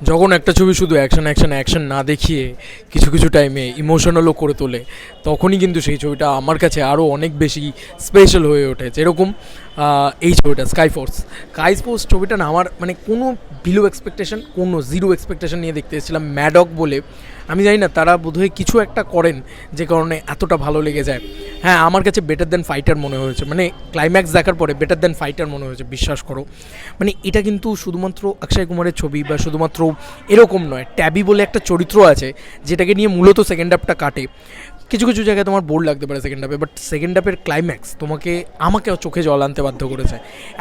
যখন একটা ছবি শুধু অ্যাকশন অ্যাকশন অ্যাকশন না দেখিয়ে কিছু কিছু টাইমে ইমোশনালও করে তোলে, তখনই কিন্তু সেই ছবিটা আমার কাছে আরও অনেক বেশি স্পেশাল হয়ে ওঠে। যেরকম এই ছবিটা স্কাই ফোর্স ছবিটা না আমার মানে কোনো বিলো এক্সপেকটেশন, কোনো জিরো এক্সপেকটেশন নিয়ে দেখতে এসেছিলাম। ম্যাডক বলে, আমি জানি না তারা বোধহয় কিছু একটা করেন যে কারণে এতটা ভালো লেগে যায়। হ্যাঁ, আমার কাছে বেটার দ্যান ফাইটার মনে হয়েছে, মানে ক্লাইম্যাক্স দেখার পরে বেটার দ্যান ফাইটার মনে হয়েছে, বিশ্বাস করো। মানে এটা কিন্তু শুধুমাত্র অক্ষয় কুমারের ছবি বা শুধুমাত্র এরকম নয়, ট্যাবি বলে একটা চরিত্র আছে যেটাকে নিয়ে মূলত সেকেন্ড হাফটা কাটে। কিছু কিছু জায়গায় তোমার বোর লাগতে পারে সেকেন্ড হাফে, বাট সেকেন্ড হাফের ক্লাইম্যাক্স আমাকে চোখে জল আনতে বাধ্য করেছে।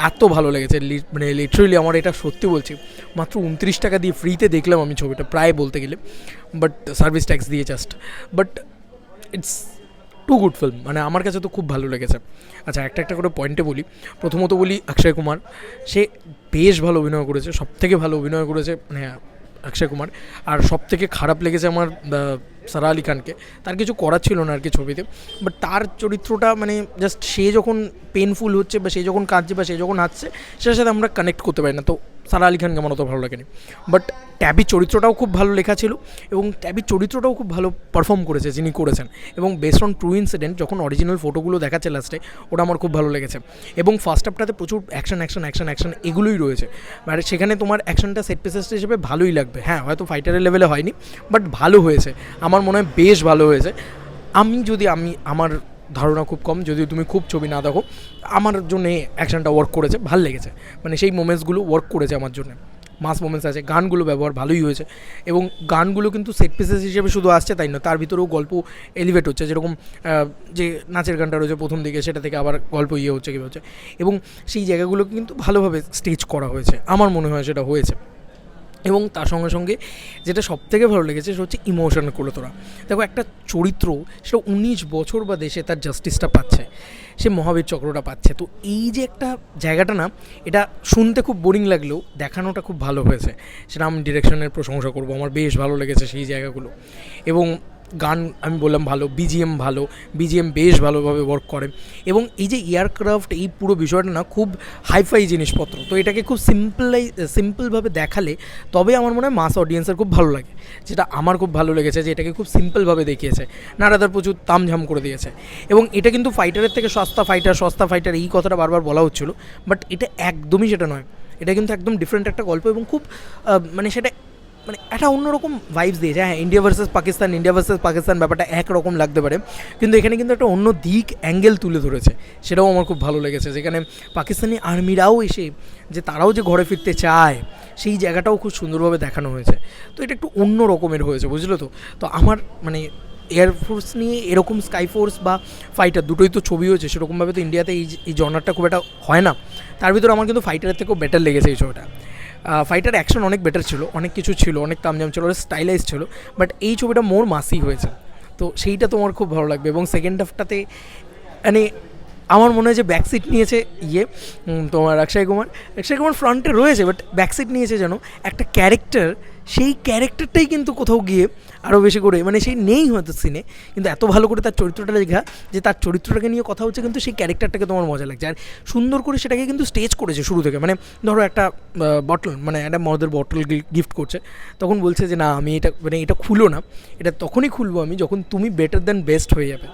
এত ভালো লেগেছে, মানে লিটারেলি আমার এটা সত্যি বলছি, মাত্র 29 টাকা দিয়ে ফ্রিতে দেখলাম আমি ছবিটা, প্রায় বলতে গেলে, বাট সার্ভিস ট্যাক্স দিয়ে just. But it's too good film, মানে আমার কাছে তো খুব ভালো লেগেছে। আচ্ছা, একটা একটা করে পয়েন্টে বলি। প্রথমত বলি অক্ষয় কুমার, সে বেশ ভালো অভিনয় করেছে, সবথেকে ভালো অভিনয় করেছে মানে অক্ষয় কুমার। আর সবথেকে খারাপ লেগেছে আমার সারা আলি খানকে। তার কিছু করার ছিল না আর কি ছবিতে, বাট তার চরিত্রটা মানে জাস্ট সে যখন পেনফুল হচ্ছে বা সে যখন কাঁদছে বা সে যখন হাসছে, সেটার সাথে আমরা কানেক্ট করতে পারি না। তো সারা আলি খানকে আমার অত ভালো লাগেনি। বাট ট্যাবির চরিত্রটাও খুব ভালো লেখা ছিল এবং ট্যাবির চরিত্রটাও খুব ভালো পারফর্ম করেছে যিনি করেছেন। এবং বেস্ট অন ট্রু ইনসিডেন্ট যখন অরিজিনাল ফটোগুলো দেখাচ্ছে লাস্টে, ওটা আমার খুব ভালো লেগেছে। এবং ফার্স্ট হাফটাতে প্রচুর অ্যাকশন অ্যাকশন অ্যাকশন অ্যাকশন এগুলোই রয়েছে, মানে সেখানে তোমার অ্যাকশনটা সেট পিসেস হিসেবে ভালোই লাগবে। হ্যাঁ, হয়তো ফাইটারের লেভেলে হয়নি, বাট ভালো হয়েছে, আমার মনে হয় বেশ ভালো হয়েছে। আমার ধারণা খুব কম, যদিও তুমি খুব ছবি না দেখো, আমার জন্যে অ্যাকশনটা ওয়ার্ক করেছে, ভাল লেগেছে। মানে সেই মোমেন্টসগুলো ওয়ার্ক করেছে আমার জন্য, মাস মোমেন্টস আছে, গানগুলো ব্যবহার ভালোই হয়েছে। এবং গানগুলো কিন্তু সেট পিসেস হিসেবে শুধু আসছে তাই না, তার ভিতরেও গল্প এলিভেট হচ্ছে। যেরকম যে নাচের গানটা রয়েছে প্রথম দিকে, সেটা থেকে আবার গল্প হচ্ছে কীভাবে হচ্ছে, এবং সেই জায়গাগুলো কিন্তু ভালোভাবে স্টেজ করা হয়েছে, আমার মনে হয় সেটা হয়েছে। এবং তার সঙ্গে সঙ্গে যেটা সবথেকে ভালো লেগেছে সেটা হচ্ছে ইমোশন করে তোরা। দেখো, একটা চরিত্র সেটা 19 বছর বা দেশে তার জাস্টিসটা পাচ্ছে, সে মহাবীর চক্রটা পাচ্ছে। তো এই যে একটা জায়গাটা না, এটা শুনতে খুব বোরিং লাগলেও দেখানোটা খুব ভালো হয়েছে, সেটা আমি ডিরেকশনের প্রশংসা করবো। আমার বেশ ভালো লেগেছে সেই জায়গাগুলো। এবং গান আমি বললাম ভালো, বিজিএম বেশ ভালোভাবে ওয়ার্ক করে। এবং এই যে এয়ারক্রাফট, এই পুরো বিষয়টা না খুব হাইফাই জিনিসপত্র, তো এটাকে খুব সিম্পলভাবে দেখালে তবে আমার মনে হয় মাস অডিয়েন্সের খুব ভালো লাগে, যেটা আমার খুব ভালো লেগেছে যে এটাকে খুব সিম্পলভাবে দেখিয়েছে। নারাদার প্রচুর তামঝাম করে দিয়েছে। এবং এটা কিন্তু ফাইটারের থেকে সস্তা ফাইটার এই কথাটা বারবার বলা হচ্ছিলো, বাট এটা একদমই সেটা নয়। এটা কিন্তু একদম ডিফারেন্ট একটা গল্প এবং খুব মানে সেটা মানে একটা অন্যরকম ভাইবস দিয়েছে। হ্যাঁ, ইন্ডিয়া ভার্সেস পাকিস্তান ব্যাপারটা একরকম লাগতে পারে, কিন্তু এখানে কিন্তু একটা অন্য দিক অ্যাঙ্গেল তুলে ধরেছে, সেটাও আমার খুব ভালো লেগেছে। যেখানে পাকিস্তানি আর্মিরাও এসে যে তারাও যে ঘরে ফিরতে চায়, সেই জায়গাটাও খুব সুন্দরভাবে দেখানো হয়েছে। তো এটা একটু অন্য রকমের হয়েছে, বুঝলো তো। তো আমার মানে এয়ারফোর্স নিয়ে এরকম স্কাইফোর্স বা ফাইটার দুটোই তো ছবি হয়েছে, সেরকমভাবে তো ইন্ডিয়াতে এই জনারটা খুব একটা হয় না। তার ভিতরে আমার কিন্তু ফাইটারের থেকেও বেটার লেগেছে এই ছবিটা। ফাইটার অ্যাকশন অনেক বেটার ছিল, অনেক কিছু ছিল, অনেক তামজাম ছিল, স্টাইলাইজ ছিল, বাট এই ছবিটা মোর মাসি হয়েছে। তো সেইটা তোমার খুব ভালো লাগবে। এবং সেকেন্ড হাফটাতে মানে আমার মনে হয় যে ব্যাকসিট নিয়েছে তোমার অক্ষয় কুমার ফ্রন্টে রয়েছে, বাট ব্যাকসিট নিয়েছে যেন একটা ক্যারেক্টার, সেই ক্যারেক্টারটাই কিন্তু কোথাও গিয়ে আরও বেশি করে মানে সেই নেই হয়তো সিনে, কিন্তু এত ভালো করে তার চরিত্রটা লেখা যে তার চরিত্রটাকে নিয়ে কথা হচ্ছে, কিন্তু সেই ক্যারেক্টারটাকে তোমার মজা লাগছে। আর সুন্দর করে সেটাকে কিন্তু স্টেজ করেছে শুরু থেকে। মানে ধরো একটা বটল, মানে একটা মদের বটল গিফট করছে, তখন বলছে যে না আমি এটা খুলো না, এটা তখনই খুলবো আমি যখন তুমি বেটার দ্যান বেস্ট হয়ে যাবে।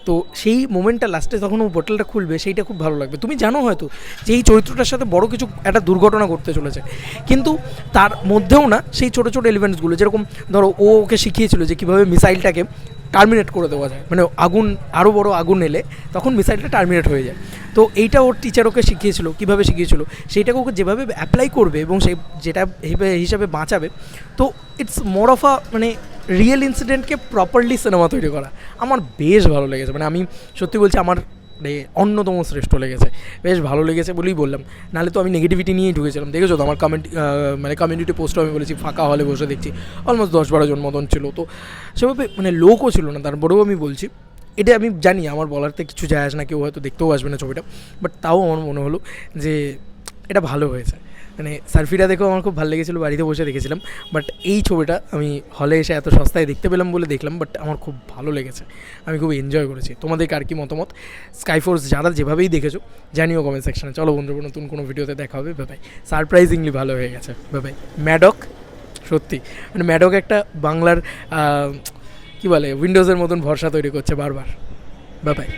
তো সেই মোমেন্টটা লাস্টে যখন ও বোতলটা খুলবে, সেইটা খুব ভালো লাগবে। তুমি জানো হয়তো যে এই চরিত্রটার সাথে বড় কিছু একটা দুর্ঘটনা ঘটতে চলেছে, কিন্তু তার মধ্যেও না সেই ছোটো ছোটো এলিমেন্টসগুলো, যেরকম ধরো ও ওকে শিখিয়েছিল যে কীভাবে মিসাইলটাকে টার্মিনেট করে দেওয়া যায়, মানে আগুন আরও বড় আগুন এলে তখন মিসাইলটা টার্মিনেট হয়ে যায়। তো এইটা ওর টিচার ওকে শিখিয়েছিল, কীভাবে শিখিয়েছিল, সেইটাকে ওকে যেভাবে অ্যাপ্লাই করবে এবং সে যেটা হিসাবে বাঁচাবে। তো ইটস মোর অফ আ মানে রিয়েল ইনসিডেন্টকে প্রপারলি সিনেমা তৈরি করা আমার বেশ ভালো লেগেছে। মানে আমি সত্যি বলছি, আমার অন্যতম শ্রেষ্ঠ লেগেছে, বেশ ভালো লেগেছে বলেই বললাম। নাহলে তো আমি নেগেটিভিটি নিয়েই ঢুকেছিলাম। দেখেছো তো আমার মানে কমিউনিটি পোস্টও আমি বলেছি ফাঁকা হলে বসে দেখছি, অলমোস্ট 10-12 জন মতন ছিল। তো সেভাবে মানে লোকও ছিল না, তারপরেও আমি বলছি এটা আমি জানি আমার বলারতে কিছু যায় আসে না, কেউ হয়তো দেখতেও আসবে না ছবিটা, বাট তাও আমার মনে হলো যে এটা ভালো হয়েছে। মানে সার্ফিটা দেখেও আমার খুব ভালো লেগেছিলো, বাড়িতে বসে দেখেছিলাম, বাট এই ছবিটা আমি হলে এসে এত সস্তায় দেখতে পেলাম বলে দেখলাম, বাট আমার খুব ভালো লেগেছে, আমি খুব এনজয় করেছি। তোমাদের আর কি মতামত? স্কাইফোর্স যারা যেভাবেই দেখেছো জানিও কমেন্ট সেকশনে। চলো বন্ধুরা, নতুন কোনো ভিডিওতে দেখা হবে। বাই। সারপ্রাইজিংলি ভালো হয়ে গেছে। বাই। ম্যাডক সত্যি মানে ম্যাডক একটা বাংলার কী বলে উইন্ডোজের মতন ভরসা তৈরি করছে বারবার। Bye bye.